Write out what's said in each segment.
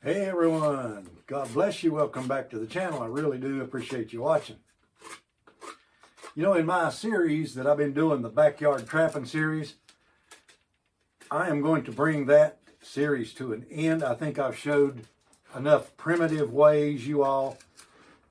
Hey everyone, God bless you. Welcome back to the channel. I really do appreciate you watching. You know, in my series that I've been doing, the backyard trapping series, I am going to bring that series to an end. I think I've showed enough primitive ways, you all,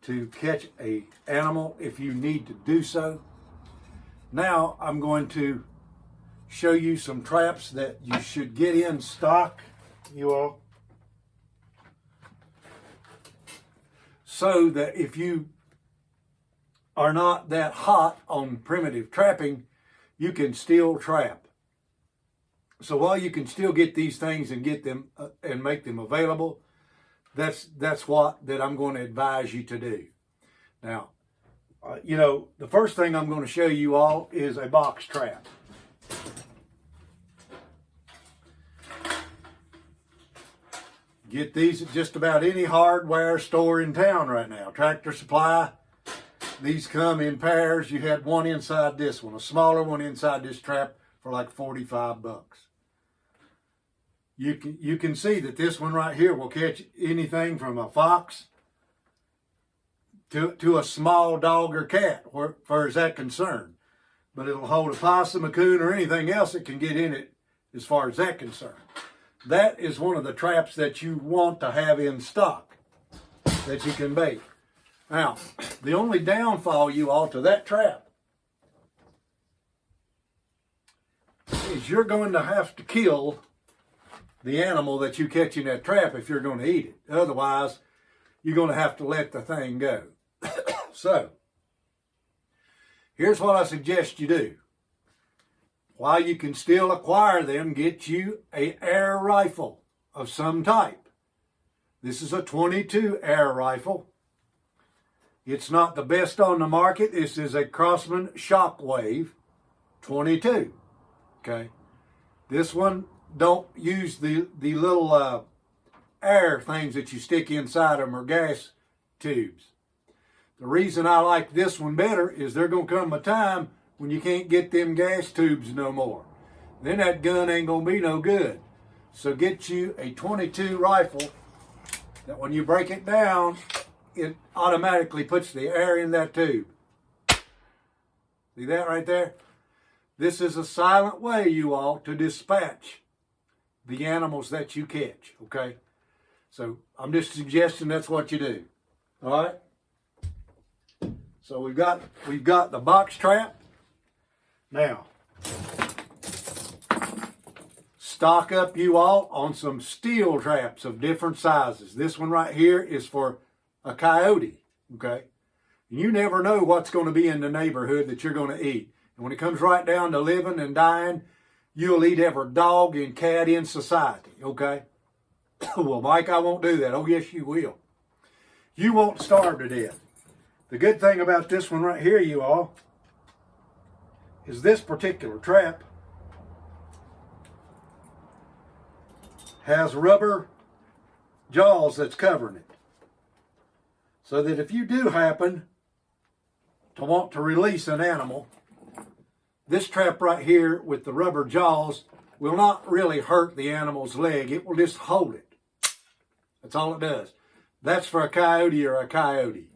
to catch a animal if you need to do so. Now I'm going to show you some traps that you should get in stock, you all, so that if you are not that hot on primitive trapping, you can still trap. So while you can still get these things and get them and make them available, that's what I'm going to advise you to do. Now, you know, the first thing I'm going to show you all is a box trap. Get these at just about any hardware store in town right now. Tractor Supply. These come in pairs. You had one inside this one, a smaller one inside this trap for like 45 bucks. You can see that this one right here will catch anything from a fox to a small dog or cat, as far as that concerned. But it'll hold a possum, a coon, or anything else that can get in it as far as that concerned. That is one of the traps that you want to have in stock that you can bait. Now, the only downfall, you all, to that trap is you're going to have to kill the animal that you catch in that trap if you're going to eat it. Otherwise, you're going to have to let the thing go. So, here's what I suggest you do. While you can still acquire them, get you an air rifle of some type. This is a .22 air rifle. It's not the best on the market. This is a Crosman Shockwave 22. Okay. This one don't use the little air things that you stick inside them or gas tubes. The reason I like this one better is there's going to come a time when you can't get them gas tubes no more. Then that gun ain't going to be no good. So get you a .22 rifle that when you break it down, it automatically puts the air in that tube. See that right there? This is a silent way, you all, to dispatch the animals that you catch, okay? So I'm just suggesting that's what you do, all right? So we've got the box trap. Now, stock up, you all, on some steel traps of different sizes. This one right here is for a coyote, okay? You never know what's going to be in the neighborhood that you're going to eat. And when it comes right down to living and dying, you'll eat every dog and cat in society, okay? Well, Mike, I won't do that. Oh, yes, you will. You won't starve to death. The good thing about this one right here, you all, is this particular trap has rubber jaws that's covering it. So that if you do happen to want to release an animal, this trap right here with the rubber jaws will not really hurt the animal's leg. It will just hold it. That's all it does. That's for a coyote or a coyote.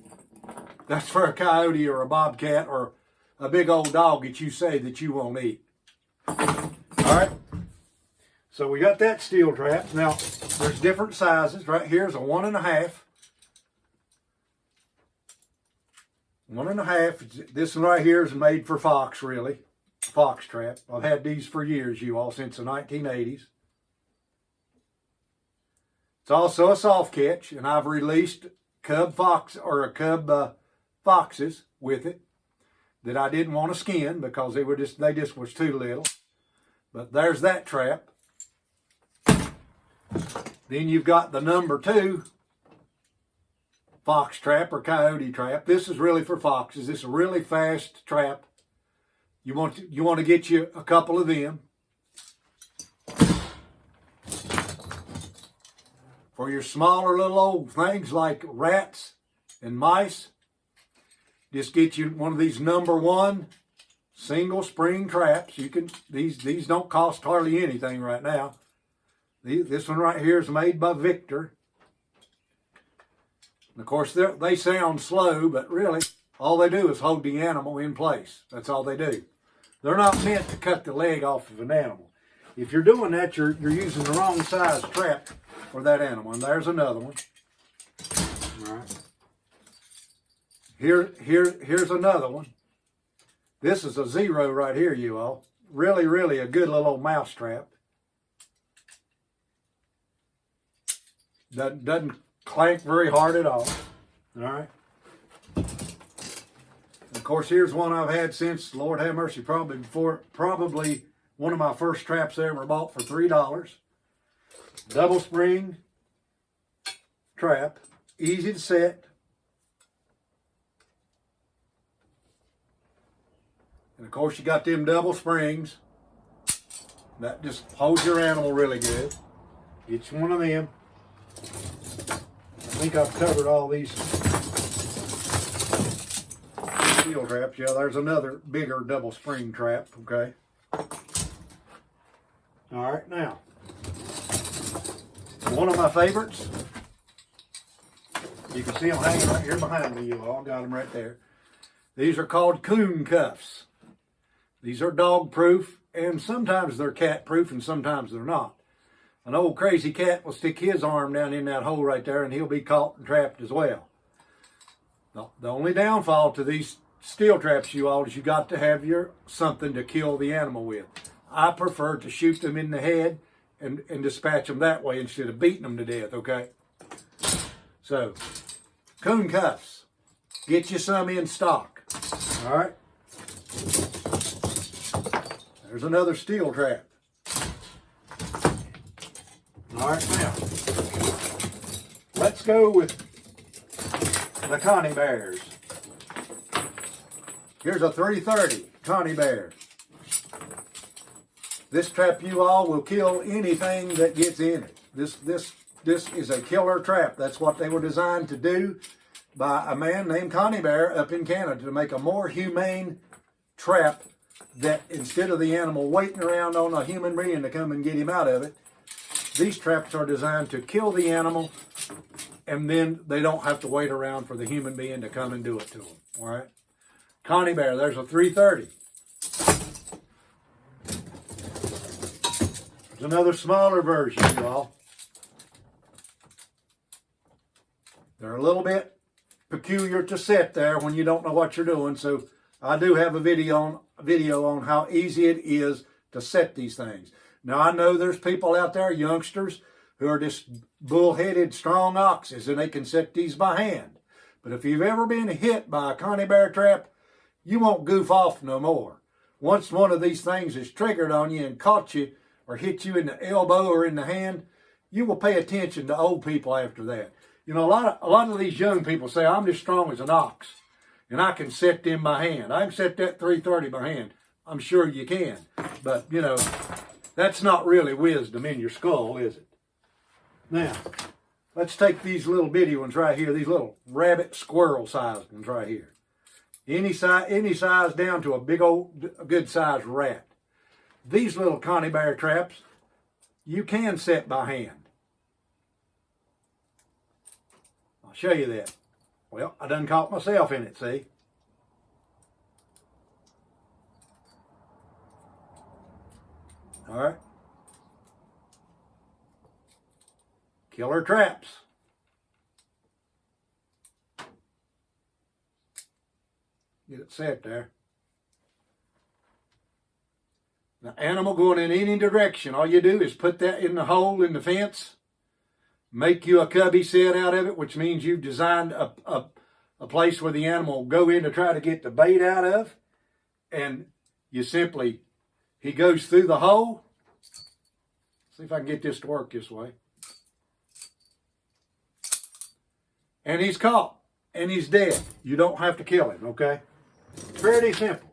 That's for a coyote or a bobcat or a big old dog that you say that you won't eat. All right. So we got that steel trap. Now, there's different sizes. Right here's a 1.5. 1.5. This one right here is made for fox, really. Fox trap. I've had these for years, you all, since the 1980s. It's also a soft catch, and I've released cub fox or a cub foxes with it that I didn't want to skin because they just was too little. But there's that trap. Then you've got the number 2 fox trap or coyote trap. This is really for foxes. This is a really fast trap. You want to get you a couple of them. For your smaller little old things like rats and mice, just get you one of these number 1 single spring traps. You can these don't cost hardly anything right now. This one right here is made by Victor. And of course, they sound slow, but really, all they do is hold the animal in place. That's all they do. They're not meant to cut the leg off of an animal. If you're doing that, you're using the wrong size trap for that animal. And there's another one. All right. Here's another one. This is a 0 right here, you all. Really, really a good little old mouse trap. Doesn't clank very hard at all. All right. Of course, here's one I've had since, Lord have mercy, probably one of my first traps I ever bought for $3. Double spring trap, easy to set. And of course, you got them double springs. That just holds your animal really good. Each one of them. I think I've covered all these steel traps. Yeah, there's another bigger double spring trap, okay? All right, now, one of my favorites, you can see them hanging right here behind me, you all got them right there. These are called coon cuffs. These are dog proof, and sometimes they're cat proof, and sometimes they're not. An old crazy cat will stick his arm down in that hole right there, and he'll be caught and trapped as well. The only downfall to these steel traps, you all, is you got to have something to kill the animal with. I prefer to shoot them in the head and dispatch them that way instead of beating them to death, okay? So, coon cuffs. Get you some in stock. All right? There's another steel trap. All right, now, let's go with the Connie Bears. Here's a 330 Connie Bear. This trap, you all, will kill anything that gets in it. This is a killer trap. That's what they were designed to do by a man named Connie Bear up in Canada, to make a more humane trap that instead of the animal waiting around on a human being to come and get him out of it, these traps are designed to kill the animal, and then they don't have to wait around for the human being to come and do it to them. All right? Connie Bear, there's a 330. There's another smaller version, y'all. They're a little bit peculiar to set there when you don't know what you're doing, so I do have a video on how easy it is to set these things. Now, I know there's people out there, youngsters, who are just bull-headed, strong oxes, and they can set these by hand. But if you've ever been hit by a Connie Bear trap, you won't goof off no more. Once one of these things is triggered on you and caught you or hit you in the elbow or in the hand, you will pay attention to old people after that. You know, a lot of these young people say, I'm as strong as an ox, and I can set them by hand. I can set that 330 by hand. I'm sure you can. But, you know, that's not really wisdom in your skull, is it? Now, let's take these little bitty ones right here, these little rabbit squirrel sized ones right here. Any size down to a big old, good sized rat. These little Connie Bear traps, you can set by hand. I'll show you that. Well, I done caught myself in it, see? All right. Killer traps. Get it set there. The animal going in any direction, all you do is put that in the hole in the fence, make you a cubby set out of it, which means you've designed a place where the animal will go in to try to get the bait out of, and you simply, he goes through the hole. See if I can get this to work this way. And he's caught, and he's dead. You don't have to kill him, okay? Pretty simple.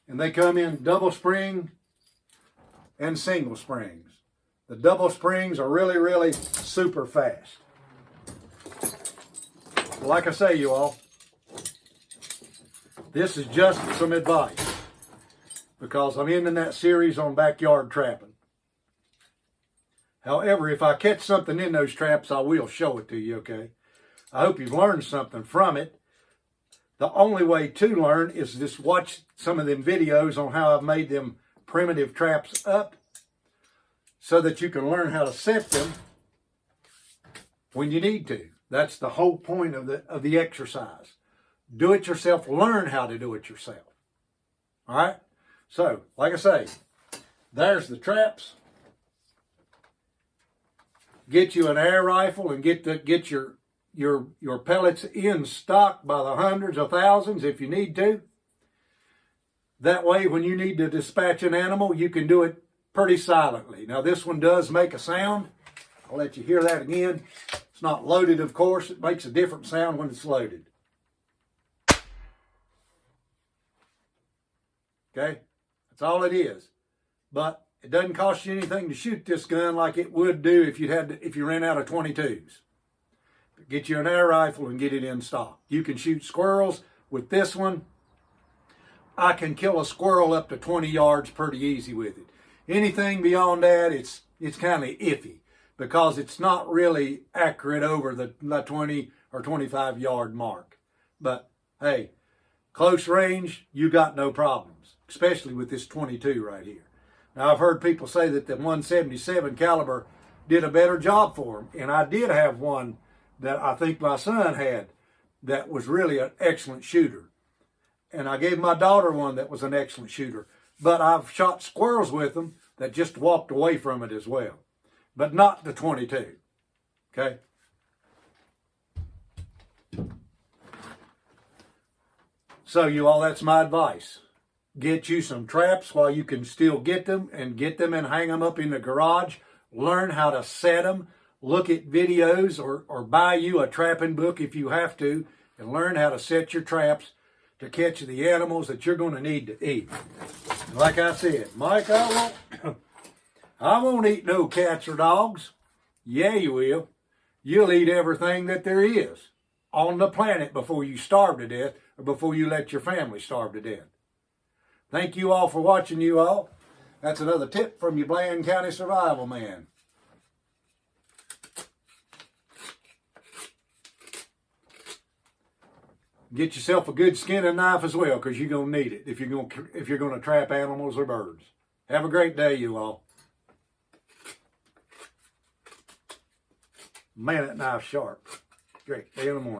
And they come in double spring and single springs. The double springs are really, really super fast. Like I say, you all, this is just some advice, because I'm ending that series on backyard trapping. However, if I catch something in those traps, I will show it to you, okay? I hope you've learned something from it. The only way to learn is just watch some of them videos on how I've made them primitive traps up so that you can learn how to set them when you need to. That's the whole point of the exercise. Do it yourself. Learn how to do it yourself. All right? So, like I say, there's the traps. Get you an air rifle and get your pellets in stock by the hundreds of thousands if you need to. That way, when you need to dispatch an animal, you can do it pretty silently. Now, this one does make a sound. I'll let you hear that again. It's not loaded, of course. It makes a different sound when it's loaded. Okay? That's all it is. But it doesn't cost you anything to shoot this gun like it would do if you ran out of 22s. Get you an air rifle and get it in stock. You can shoot squirrels with this one. I can kill a squirrel up to 20 yards pretty easy with it. Anything beyond that, it's kind of iffy because it's not really accurate over the 20 or 25 yard mark. But hey, close range, you got no problems, especially with this 22 right here. Now, I've heard people say that the 177 caliber did a better job for them, and I did have one that I think my son had that was really an excellent shooter. And I gave my daughter one that was an excellent shooter. But I've shot squirrels with them that just walked away from it as well. But not the 22. Okay? So you all, that's my advice. Get you some traps while you can still get them and hang them up in the garage. Learn how to set them. Look at videos or buy you a trapping book if you have to and learn how to set your traps to catch the animals that you're going to need to eat. Like I said, Mike, I won't eat no cats or dogs. Yeah, you will. You'll eat everything that there is on the planet before you starve to death or before you let your family starve to death. Thank you all for watching, you all. That's another tip from your Bland County Survival Man. Get yourself a good skinning knife as well, because you're gonna need it if you're gonna trap animals or birds. Have a great day, you all. Man, that knife's sharp. Great day in the morning.